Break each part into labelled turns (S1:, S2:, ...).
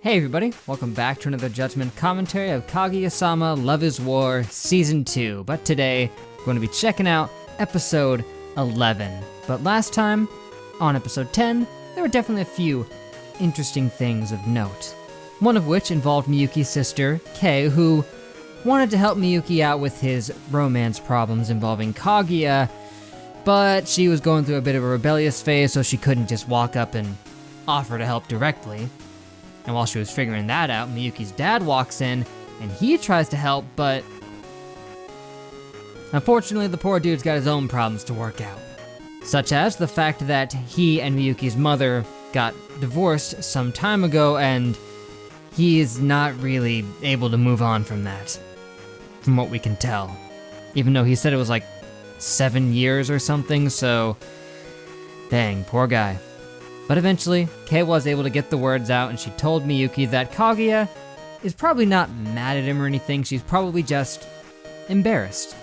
S1: Hey everybody, welcome back to another Judgment commentary of Kaguya-sama Love is War Season 2. But today, we're going to be checking out Episode 11. But last time, on Episode 10, there were definitely a few interesting things of note. One of which involved Miyuki's sister, Kei, who wanted to help Miyuki out with his romance problems involving Kaguya, but she was going through a bit of a rebellious phase, so she couldn't just walk up and offer to help directly. And while she was figuring that out, Miyuki's dad walks in, and he tries to help, but unfortunately the poor dude's got his own problems to work out. Such as the fact that he and Miyuki's mother got divorced some time ago, and he is not really able to move on from that, from what we can tell. Even though he said it was like 7 years or something, so dang, poor guy. But eventually, Kei was able to get the words out, and she told Miyuki that Kaguya is probably not mad at him or anything, she's probably just embarrassed,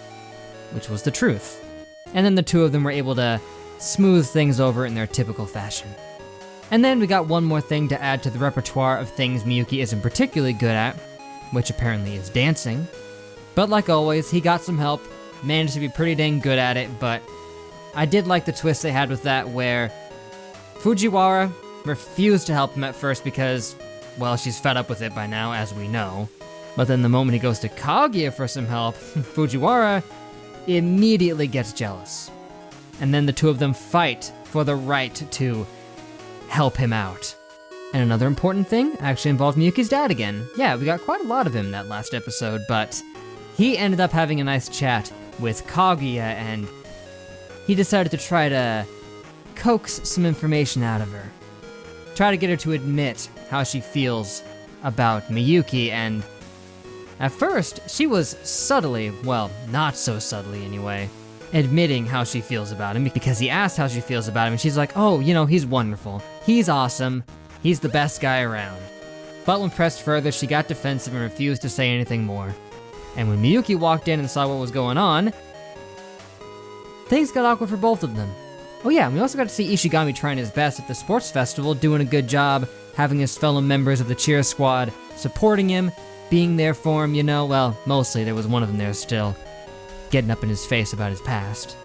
S1: which was the truth. And then the two of them were able to smooth things over in their typical fashion. And then we got one more thing to add to the repertoire of things Miyuki isn't particularly good at, which apparently is dancing. But like always, he got some help, managed to be pretty dang good at it, but I did like the twist they had with that where Fujiwara refused to help him at first because, well, she's fed up with it by now, as we know. But then the moment he goes to Kaguya for some help, Fujiwara immediately gets jealous. And then the two of them fight for the right to help him out. And another important thing actually involved Miyuki's dad again. Yeah, we got quite a lot of him that last episode, but he ended up having a nice chat with Kaguya, and he decided to try to coax some information out of her. Try to get her to admit how she feels about Miyuki, and at first, she was subtly, well, not so subtly anyway, admitting how she feels about him because he asked how she feels about him, and she's like, oh, you know, he's wonderful. He's awesome. He's the best guy around. But when pressed further, she got defensive and refused to say anything more. And when Miyuki walked in and saw what was going on, things got awkward for both of them. Oh yeah, and we also got to see Ishigami trying his best at the sports festival, doing a good job, having his fellow members of the cheer squad supporting him, being there for him, you know, well, mostly there was one of them there still, getting up in his face about his past.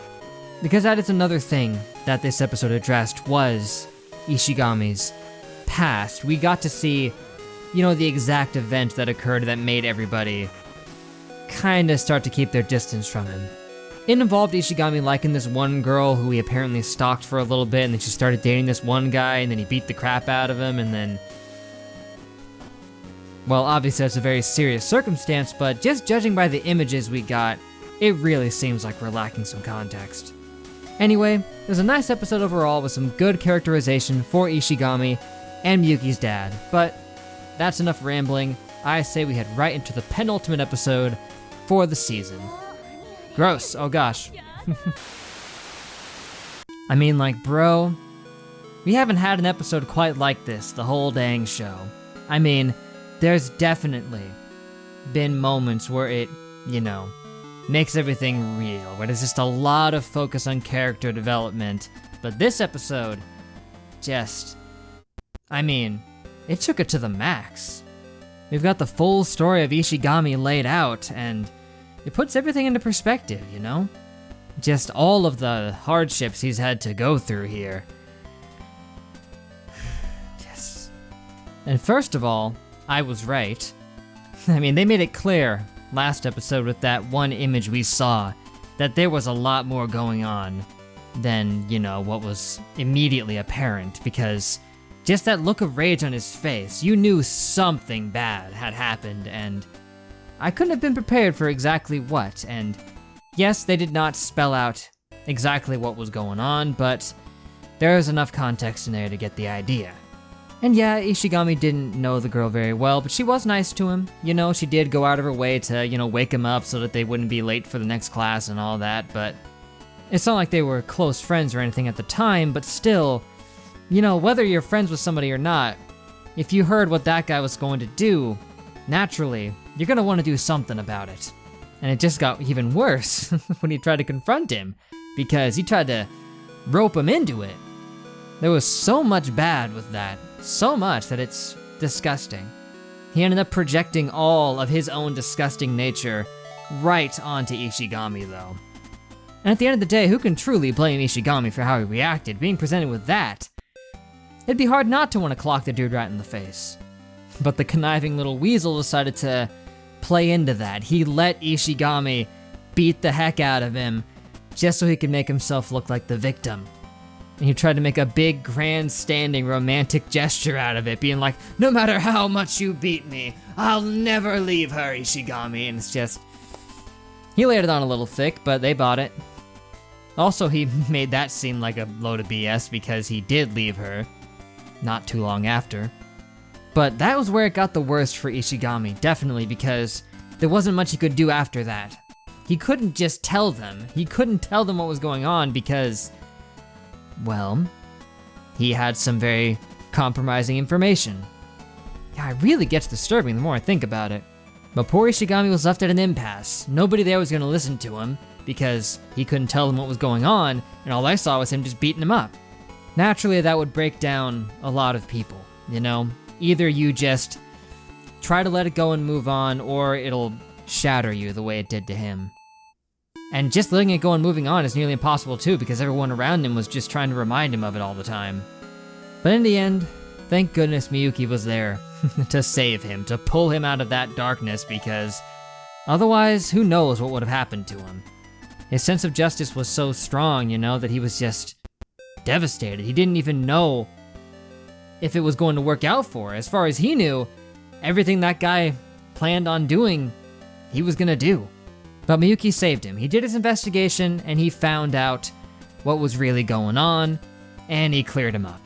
S1: Because that is another thing that this episode addressed was Ishigami's past. We got to see, you know, the exact event that occurred that made everybody kinda start to keep their distance from him. It involved Ishigami liking this one girl who he apparently stalked for a little bit, and then she started dating this one guy, and then he beat the crap out of him, and then, well, obviously that's a very serious circumstance, but just judging by the images we got, it really seems like we're lacking some context. Anyway, it was a nice episode overall with some good characterization for Ishigami and Miyuki's dad, but that's enough rambling. I say we head right into the penultimate episode for the season. Gross, oh gosh. I mean, like, bro, we haven't had an episode quite like this the whole dang show. I mean, there's definitely been moments where it, you know, makes everything real, where there's just a lot of focus on character development, but this episode just, I mean, it took it to the max. We've got the full story of Ishigami laid out, and it puts everything into perspective, you know? Just all of the hardships he's had to go through here. Yes. And first of all, I was right. I mean, they made it clear last episode with that one image we saw that there was a lot more going on than, you know, what was immediately apparent, because just that look of rage on his face, you knew something bad had happened, and I couldn't have been prepared for exactly what, and yes, they did not spell out exactly what was going on, but there is enough context in there to get the idea. And yeah, Ishigami didn't know the girl very well, but she was nice to him. You know, she did go out of her way to, you know, wake him up so that they wouldn't be late for the next class and all that, but it's not like they were close friends or anything at the time, but still, you know, whether you're friends with somebody or not, if you heard what that guy was going to do, naturally, you're gonna want to do something about it. And it just got even worse when he tried to confront him, because he tried to rope him into it. There was so much bad with that, so much that it's disgusting. He ended up projecting all of his own disgusting nature right onto Ishigami, though. And at the end of the day, who can truly blame Ishigami for how he reacted? Being presented with that, it'd be hard not to want to clock the dude right in the face. But the conniving little weasel decided to play into that. He let Ishigami beat the heck out of him just so he could make himself look like the victim. And he tried to make a big, grandstanding, romantic gesture out of it, being like, no matter how much you beat me, I'll never leave her, Ishigami. And it's just, he laid it on a little thick, but they bought it. Also, he made that seem like a load of BS because he did leave her not too long after. But that was where it got the worst for Ishigami, definitely, because there wasn't much he could do after that. He couldn't just tell them. He couldn't tell them what was going on because, well, he had some very compromising information. Yeah, it really gets disturbing the more I think about it. But poor Ishigami was left at an impasse. Nobody there was going to listen to him because he couldn't tell them what was going on, and all I saw was him just beating him up. Naturally, that would break down a lot of people, you know? Either you just try to let it go and move on, or it'll shatter you the way it did to him. And just letting it go and moving on is nearly impossible too, because everyone around him was just trying to remind him of it all the time. But in the end, thank goodness Miyuki was there to save him, to pull him out of that darkness, because otherwise, who knows what would have happened to him. His sense of justice was so strong, you know, that he was just devastated. He didn't even know if it was going to work out for her. As far as he knew, everything that guy planned on doing, he was gonna do. But Miyuki saved him. He did his investigation, and he found out what was really going on, and he cleared him up.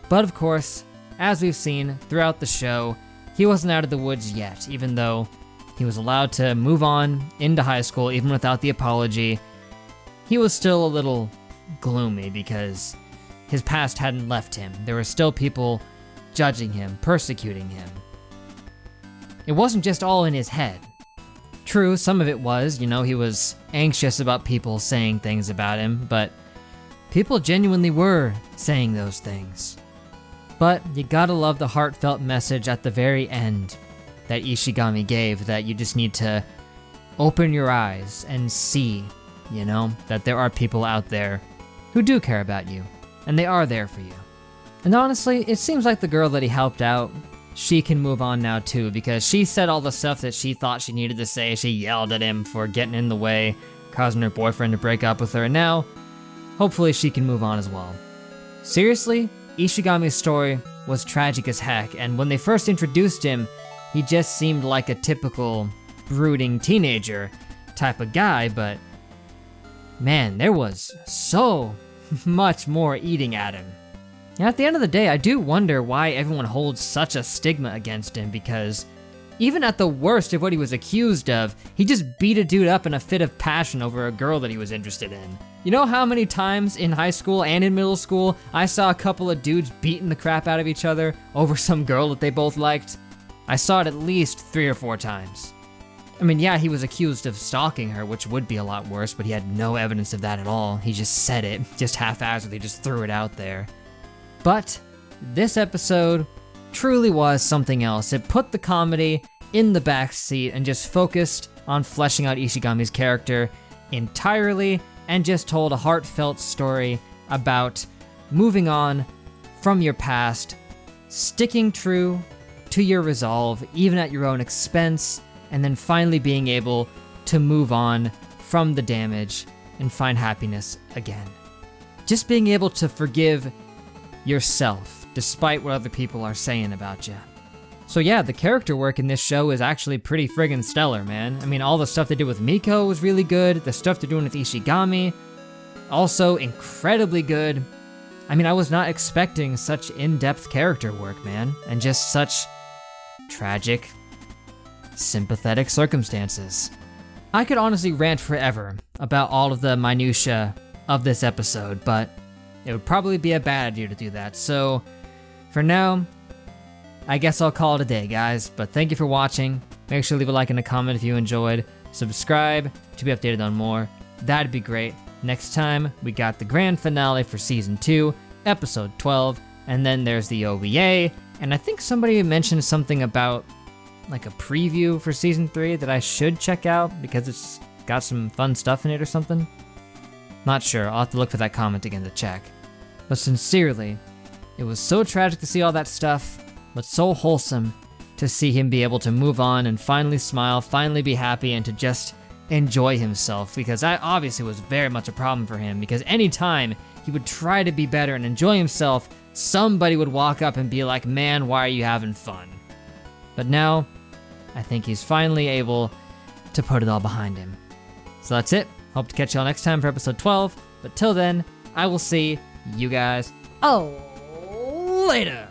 S1: But of course, as we've seen throughout the show, he wasn't out of the woods yet, even though he was allowed to move on into high school even without the apology. He was still a little gloomy because his past hadn't left him. There were still people judging him, persecuting him. It wasn't just all in his head. True, some of it was, you know, he was anxious about people saying things about him, but people genuinely were saying those things. But you gotta love the heartfelt message at the very end that Ishigami gave, that you just need to open your eyes and see, you know, that there are people out there who do care about you, and they are there for you. And honestly, it seems like the girl that he helped out, she can move on now too, because she said all the stuff that she thought she needed to say. She yelled at him for getting in the way, causing her boyfriend to break up with her, and now, hopefully she can move on as well. Seriously, Ishigami's story was tragic as heck, and when they first introduced him, he just seemed like a typical brooding teenager type of guy, but man, there was so much more eating at him. And at the end of the day, I do wonder why everyone holds such a stigma against him, because even at the worst of what he was accused of, he just beat a dude up in a fit of passion over a girl that he was interested in. You know how many times in high school and in middle school I saw a couple of dudes beating the crap out of each other over some girl that they both liked? I saw it at least 3 or 4 times. I mean, yeah, he was accused of stalking her, which would be a lot worse, but he had no evidence of that at all. He just said it, just haphazardly, just threw it out there. But this episode truly was something else. It put the comedy in the backseat and just focused on fleshing out Ishigami's character entirely, and just told a heartfelt story about moving on from your past, sticking true to your resolve, even at your own expense, and then finally being able to move on from the damage and find happiness again. Just being able to forgive yourself, despite what other people are saying about you. So yeah, the character work in this show is actually pretty friggin' stellar, man. I mean, all the stuff they did with Miko was really good. The stuff they're doing with Ishigami, also incredibly good. I mean, I was not expecting such in-depth character work, man, and just such tragic, sympathetic circumstances. I could honestly rant forever about all of the minutia of this episode, but it would probably be a bad idea to do that. So, for now, I guess I'll call it a day, guys. But thank you for watching. Make sure to leave a like and a comment if you enjoyed. Subscribe to be updated on more. That'd be great. Next time, we got the grand finale for Season 2, Episode 12, And then there's the OVA, and I think somebody mentioned something about like a preview for season 3 that I should check out because it's got some fun stuff in it or something. Not sure, I'll have to look for that comment again to check. But sincerely, it was so tragic to see all that stuff, but so wholesome to see him be able to move on and finally smile, finally be happy, and to just enjoy himself, because that obviously was very much a problem for him, because anytime he would try to be better and enjoy himself, somebody would walk up and be like, man, why are you having fun? But now, I think he's finally able to put it all behind him. So that's it. Hope to catch y'all next time for episode 12, but till then, I will see you guys later.